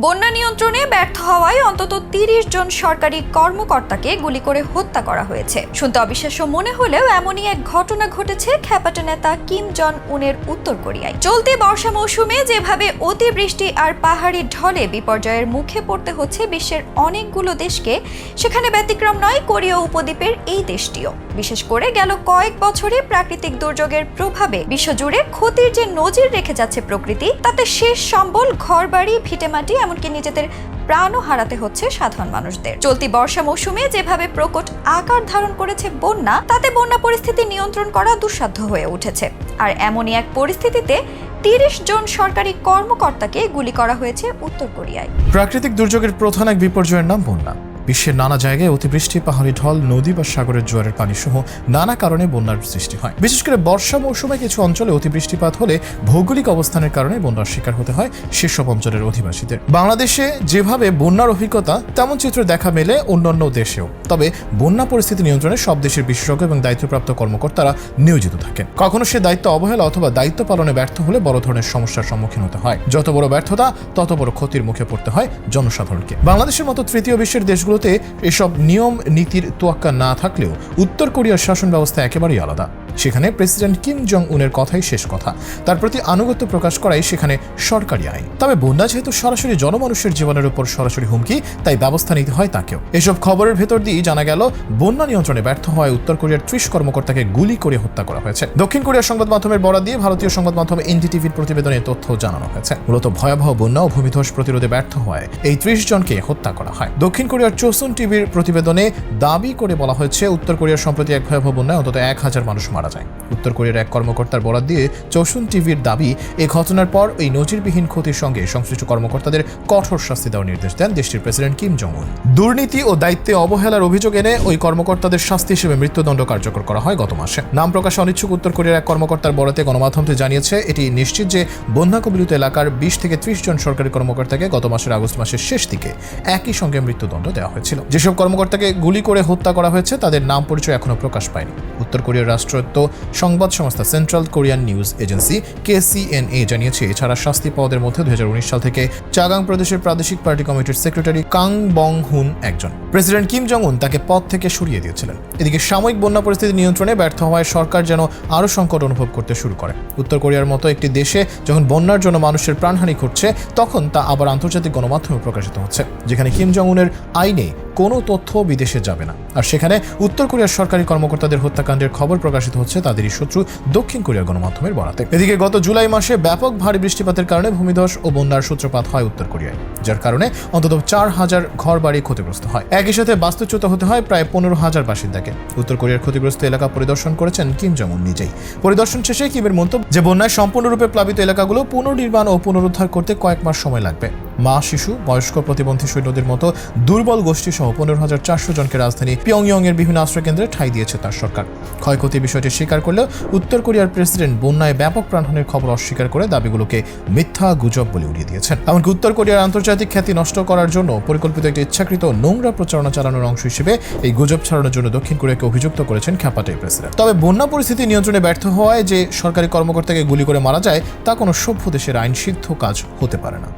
বন্যা নিয়ন্ত্রণে ব্যর্থ হওয়ায় অন্তত ৩০ জন সরকারি কর্মকর্তাকে গুলি করে হত্যা করা হয়েছে। শুনতে অবিশ্বাস্য মনে হলেও এমনই এক ঘটনা ঘটেছে খ্যাপাটে নেতা কিম জন উনের উত্তর কোরিয়ায়। চলতি বর্ষা মৌসুমে যেভাবে অতিবৃষ্টি আর পাহাড়ি ঢলে বিপর্যয়ের মুখে পড়তে হচ্ছে বিশ্বের অনেকগুলো দেশকে, সেখানে ব্যতিক্রম নয় কোরীয় উপদ্বীপের এই দেশটিও। বিশেষ করে গেল কয়েক বছরে প্রাকৃতিক দুর্যোগের প্রভাবে বিশ্বজুড়ে ক্ষতির যে নজির রেখে যাচ্ছে প্রকৃতি, তাতে শেষ সম্বল, ঘরবাড়ি, ভিটেমাটি, এমনকি নিজেদের প্রাণও হারাতে হচ্ছে সাধারণ মানুষদের। চলতি বর্ষা মৌসুমে যেভাবে প্রকট আকার ধারণ করেছে বন্যা, তাতে বন্যা পরিস্থিতি নিয়ন্ত্রণ করা দুঃসাধ্য হয়ে উঠেছে। আর এমনই এক পরিস্থিতিতে ৩০ জন সরকারি কর্মকর্তাকে গুলি করা হয়েছে উত্তর কোরিয়ায়। প্রাকৃতিক দুর্যোগের প্রধান এক বিপর্যয়ের নাম বন্যা। বিশ্বের নানা জায়গায় অতিবৃষ্টি, পাহাড়ি ঢল, নদী বা সাগরের জোয়ারের পানি সহ নানা কারণে বন্যার সৃষ্টি হয়। বিশেষ করে বর্ষা মৌসুমে কিছু অঞ্চলে অতিবৃষ্টিপাত হলে ভৌগোলিক অবস্থানের কারণে বন্যার শিকার হতে হয় সেসব অঞ্চলের অধিবাসীদের। বাংলাদেশে যেভাবে বন্যার অভিজ্ঞতা, তেমন চিত্র দেখা মেলে অন্যান্য দেশেও। তবে বন্যা পরিস্থিতি নিয়ন্ত্রণে সব দেশের বিশেষজ্ঞ এবং দায়িত্বপ্রাপ্ত কর্মকর্তারা নিয়োজিত থাকেন। কখনো সে দায়িত্ব অবহেলা অথবা দায়িত্ব পালনে ব্যর্থ হলে বড় ধরনের সমস্যার সম্মুখীন হতে হয়। যত বড় ব্যর্থতা, তত বড় ক্ষতির মুখে পড়তে হয় জনসাধারণকে। বাংলাদেশের মতো তৃতীয় বিশ্বের দেশগুলোতে এসব নিয়ম নীতির তোয়াক্কা না থাকলেও উত্তর কোরিয়ার শাসন ব্যবস্থা একেবারেই আলাদা। সেখানে প্রেসিডেন্ট কিম জং উনের কথাই শেষ কথা, তার প্রতি আনুগত্য প্রকাশ করাই সেখানে সরকারি আইন। তবে বন্যা যেহেতু সরাসরি জনমানুষের জীবনের উপর সরাসরি হুমকি, তাই ব্যবস্থা নিতে হয় তাকেও। এসব খবরের ভেতর দিয়ে জানা গেল বন্যা নিয়ন্ত্রণে ব্যর্থ হওয়ায় উত্তর কোরিয়ার ৩০ কর্মকর্তাকে গুলি করে হত্যা করা হয়েছে। দক্ষিণ কোরিয়ার সংবাদ মাধ্যমের বরাত দিয়ে ভারতীয় সংবাদ মাধ্যম এনডিটিভির প্রতিবেদনে তথ্য জানানো হয়েছে। মূলত ভয়াবহ বন্যা ও ভূমিধস প্রতিরোধে ব্যর্থ হওয়ায় এই ৩০ জনকে হত্যা করা হয়। দক্ষিণ কোরিয়ার চোসুন টিভির প্রতিবেদনে দাবি করে বলা হয়েছে, উত্তর কোরিয়ার সম্প্রতি এক ভয়াবহ বন্যায় অন্তত ১,০০০ মানুষ মারা যায়। উত্তর কোরিয়ার এক কর্মকর্তার বরাত দিয়ে চোসুন টিভির দাবি, এই ঘটনার পর এই নজিরবিহীন ক্ষতির সঙ্গে সংশ্লিষ্ট কর্মকর্তাদের কঠোর শাস্তি দেওয়ার নির্দেশ দেন দেশটির প্রেসিডেন্ট কিম জং উন। দুর্নীতি ও দায়িত্বে অবহেলার অভিযোগ এনে ওই কর্মকর্তাদের শাস্তি হিসেবে মৃত্যুদণ্ড কার্যকর করা হয় গত মাসে। নাম প্রকাশে অনিচ্ছুক উত্তর কোরিয়ার এক কর্মকর্তার বরাতে গণমাধ্যমটি জানিয়েছে, এটি নিশ্চিত যে বন্যা কবলিত এলাকার ২০ থেকে ৩০ জন সরকারি কর্মকর্তাকে গত মাসের আগস্ট মাসের শেষ দিকে একই সঙ্গে মৃত্যুদণ্ড দেওয়া হয়েছিল। যেসব কর্মকর্তাকে গুলি করে হত্যা করা হয়েছে তাদের নাম পরিচয় এখনো প্রকাশ পায়নি। উত্তর কোরিয়ার রাষ্ট্রায়ত্ত সংবাদ সংস্থা central Korean news agency KCNA জানিয়েছে, এছাড়া শাস্তি পাওয়াদের মধ্যে ২০১৯ সাল থেকে চাগাং প্রদেশের প্রাদেশিক পার্টি কমিটির সেক্রেটারি কাং বং হুন একজন। প্রেসিডেন্ট কিম জং উন তাকে পদ থেকে সরিয়ে দিয়েছিলেন। এদিকে সাময়িক বন্যা পরিস্থিতি নিয়ন্ত্রণে ব্যর্থ হওয়ায় সরকার যেন আরও সংকট অনুভব করতে শুরু করে। উত্তর কোরিয়ার মতো একটি দেশে যখন বন্যার জন্য মানুষের প্রাণহানি ঘটছে, তখন তা আবার আন্তর্জাতিক গণমাধ্যমে প্রকাশিত হচ্ছে, যেখানে কিম জং উনের আইনে কোনো তথ্য বিদেশে যাবে না। আর সেখানে উত্তর কোরিয়ার সরকারি কর্মকর্তাদের হত্যাকাণ্ডের খবর প্রকাশিত হচ্ছে তাদেরই শত্রু দক্ষিণ কোরিয়ার গণমাধ্যমের বরাতে। এদিকে গত জুলাই মাসে ব্যাপক ভারী বৃষ্টিপাতের কারণে ভূমিধস ও বন্যার সূত্রপাত হয় উত্তর কোরিয়ায়, যার কারণে অন্তত ৪,০০০ ঘরবাড়ি ক্ষতিগ্রস্ত হয়। একই সাথে বাস্তুচ্যুত হতে হয় প্রায় ১৫,০০০ বাসিন্দাকে। উত্তর কোরিয়ার ক্ষতিগ্রস্ত এলাকা পরিদর্শন করেছেন কিম জং উন নিজেই। পরিদর্শন শেষে কিমের মন্তব্য যে বন্যায় সম্পূর্ণরূপে প্লাবিত এলাকাগুলো পুনর্নির্মাণ ও পুনরুদ্ধার করতে কয়েক মাস সময় লাগবে। মা, শিশু, বয়স্ক, প্রতিবন্ধী সৈন্যদের মতো দুর্বল গোষ্ঠী সহ ১৫,৪০০ জনকে রাজধানী পিয়ংইয়ং এর বিভিন্ন আশ্রয়কেন্দ্রে ঠাঁই দিয়েছে তার সরকার। ক্ষয়ক্ষতির বিষয়টি স্বীকার করলেও উত্তর কোরিয়ার প্রেসিডেন্ট বন্যায় ব্যাপক প্রাণহানির খবর অস্বীকার করে দাবিগুলোকে মিথ্যা গুজব বলে উড়িয়ে দিয়েছেন। এমনকি উত্তর কোরিয়ার আন্তর্জাতিক খ্যাতি নষ্ট করার জন্য পরিকল্পিত একটি ইচ্ছাকৃত নোংরা প্রচারণা চালানোর অংশ হিসেবে এই গুজব ছড়ানোর জন্য দক্ষিণ কোরিয়াকে অভিযুক্ত করেছেন খ্যাপাটে প্রেসিডেন্ট। তবে বন্যা পরিস্থিতি নিয়ন্ত্রণে ব্যর্থ হওয়ায় যে সরকারি কর্মকর্তাকে গুলি করে মারা যায়, তা কোনো সভ্য দেশের আইন সিদ্ধ কাজ হতে পারে না।